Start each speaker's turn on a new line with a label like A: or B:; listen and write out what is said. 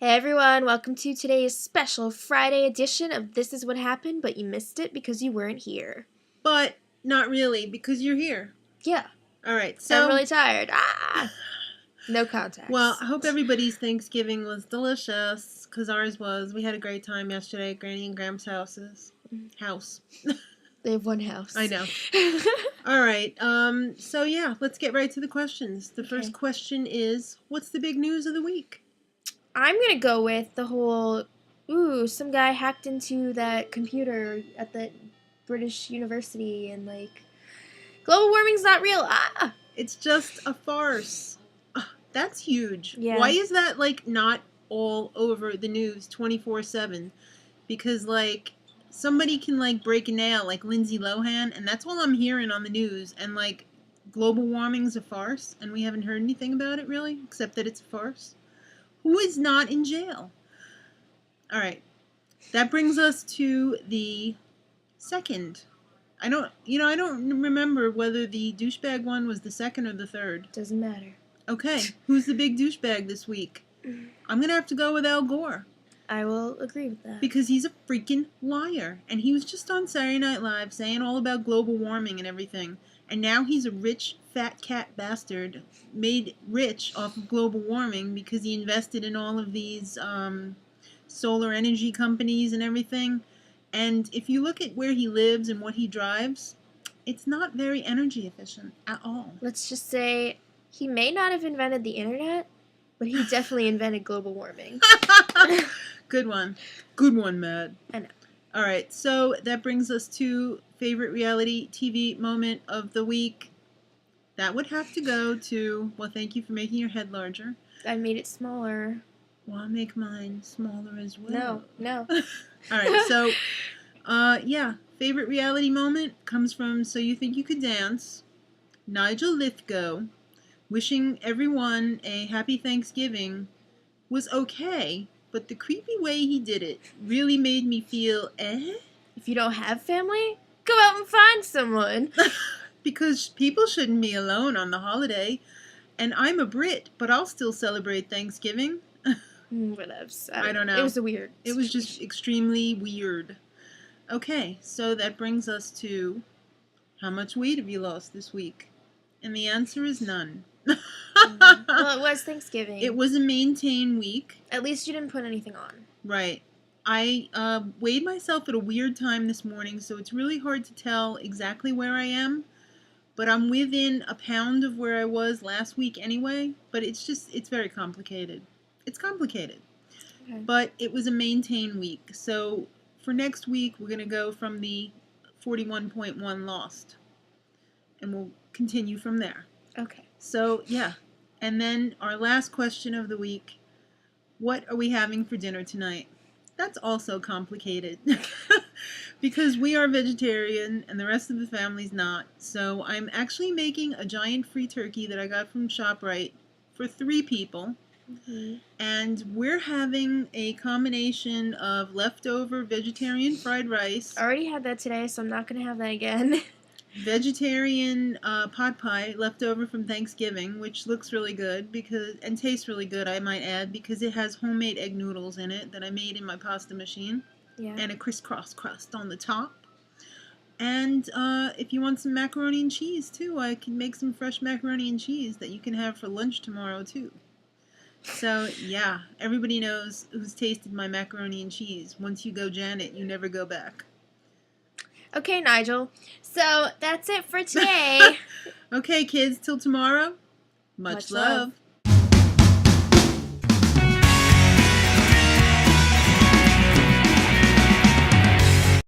A: Hey everyone, welcome to today's special Friday edition of This Is What Happened, but you missed it because you weren't here.
B: But not really, because you're here.
A: Yeah.
B: Alright, so...
A: I'm really tired. No context.
B: Well, I hope everybody's Thanksgiving was delicious, because ours was. We had a great time yesterday at Granny and Gramps' house.
A: They have one house.
B: I know. Alright, so yeah, let's get right to the questions. The first question is, what's the big news of the week?
A: I'm going to go with the whole, some guy hacked into that computer at the British University and, global warming's not real.
B: It's just a farce. That's huge.
A: Yeah.
B: Why is that, not all over the news 24/7? Because, somebody can, break a nail, like Lindsay Lohan, and that's all I'm hearing on the news. And, global warming's a farce, and we haven't heard anything about it, really, except that it's a farce. Who is not in jail? All right. That brings us to the second. I don't remember whether the douchebag one was the second or the third.
A: Doesn't matter.
B: Okay. Who's the big douchebag this week? I'm going to have to go with Al Gore.
A: I will agree with that.
B: Because he's a freaking liar. And he was just on Saturday Night Live saying all about global warming and everything. And now he's a rich, fat cat bastard made rich off of global warming because he invested in all of these solar energy companies and everything. And if you look at where he lives and what he drives, it's not very energy efficient at all.
A: Let's just say he may not have invented the internet, but he definitely invented global warming.
B: Good one. Good one, Matt.
A: I know.
B: All right, so that brings us to favorite reality TV moment of the week. That would have to go to, well, thank you for making your head larger.
A: I made it smaller.
B: Well, I'll make mine smaller as well.
A: No.
B: All right, so, yeah, favorite reality moment comes from So You Think You Could Dance, Nigel Lithgow, wishing everyone a happy Thanksgiving was okay, but the creepy way he did it really made me feel,
A: If you don't have family, go out and find someone.
B: Because people shouldn't be alone on the holiday. And I'm a Brit, but I'll still celebrate Thanksgiving.
A: Whatevs.
B: I don't know.
A: It was weird.
B: It was just extremely weird. Okay, so that brings us to, how much weight have you lost this week? And the answer is none.
A: Well, it was Thanksgiving.
B: It was a maintain week.
A: At least you didn't put anything on.
B: Right. I weighed myself at a weird time this morning, so it's really hard to tell exactly where I am. But I'm within a pound of where I was last week anyway. But it's very complicated. It's complicated.
A: Okay.
B: But it was a maintain week. So for next week, we're going to go from the 41.1 lost. And we'll continue from there.
A: Okay.
B: So, yeah. And then our last question of the week. What are we having for dinner tonight? That's also complicated. Because we are vegetarian and the rest of the family's not. So I'm actually making a giant free turkey that I got from ShopRite for 3 people.
A: Mm-hmm.
B: And we're having a combination of leftover vegetarian fried rice.
A: I already had that today, so I'm not going to have that again.
B: Vegetarian pot pie left over from Thanksgiving, which looks really good and tastes really good, I might add, because it has homemade egg noodles in it that I made in my pasta machine.
A: Yeah.
B: And a crisscross crust on the top. And if you want some macaroni and cheese too, I can make some fresh macaroni and cheese that you can have for lunch tomorrow too. So yeah, everybody knows who's tasted my macaroni and cheese. Once you go Janet, you never go back.
A: Okay, Nigel. So that's it for today.
B: Okay, kids, till tomorrow. Much love.